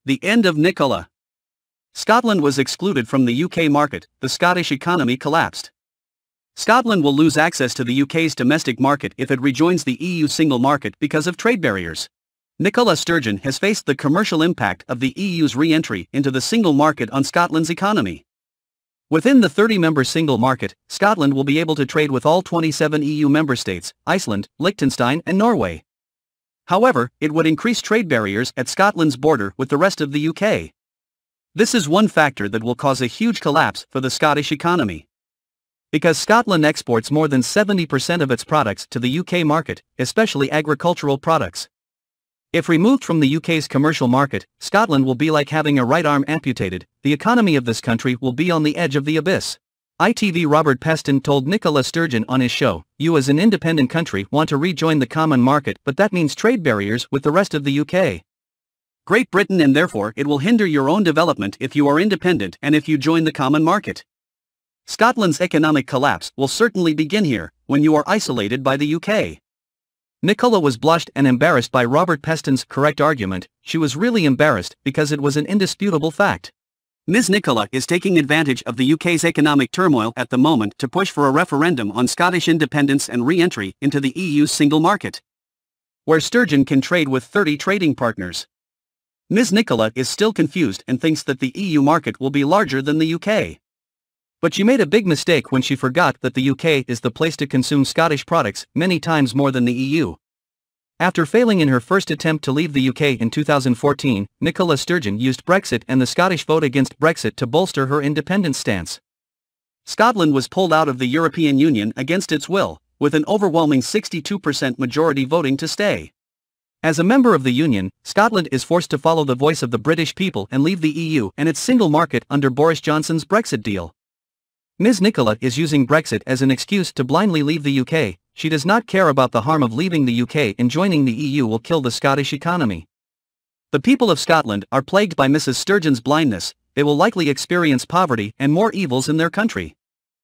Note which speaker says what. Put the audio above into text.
Speaker 1: The end of Nicola. Scotland was excluded from the UK market, the Scottish economy collapsed. Scotland will lose access to the UK's domestic market if it rejoins the EU single market because of trade barriers. Nicola Sturgeon has faced the commercial impact of the EU's re-entry into the single market on Scotland's economy. Within the 30-member single market, Scotland will be able to trade with all 27 EU member states, Iceland, Liechtenstein and Norway. However, it would increase trade barriers at Scotland's border with the rest of the UK. This is one factor that will cause a huge collapse for the Scottish economy. Because Scotland exports more than 70% of its products to the UK market, especially agricultural products. If removed from the UK's commercial market, Scotland will be like having a right arm amputated. The economy of this country will be on the edge of the abyss. ITV Robert Peston told Nicola Sturgeon on his show, "You as an independent country want to rejoin the common market, but that means trade barriers with the rest of the UK. Great Britain, and therefore it will hinder your own development if you are independent and if you join the common market. Scotland's economic collapse will certainly begin here, when you are isolated by the UK." Nicola was blushed and embarrassed by Robert Peston's correct argument. She was really embarrassed because it was an indisputable fact. Ms. Nicola is taking advantage of the UK's economic turmoil at the moment to push for a referendum on Scottish independence and re-entry into the EU's single market, where Sturgeon can trade with 30 trading partners. Ms. Nicola is still confused and thinks that the EU market will be larger than the UK. But she made a big mistake when she forgot that the UK is the place to consume Scottish products, many times more than the EU. After failing in her first attempt to leave the UK in 2014, Nicola Sturgeon used Brexit and the Scottish vote against Brexit to bolster her independence stance. Scotland was pulled out of the European Union against its will, with an overwhelming 62% majority voting to stay. As a member of the Union, Scotland is forced to follow the voice of the British people and leave the EU and its single market under Boris Johnson's Brexit deal. Ms. Nicola is using Brexit as an excuse to blindly leave the UK. She does not care about the harm of leaving the UK, and joining the EU will kill the Scottish economy. The people of Scotland are plagued by Mrs. Sturgeon's blindness. They will likely experience poverty and more evils in their country.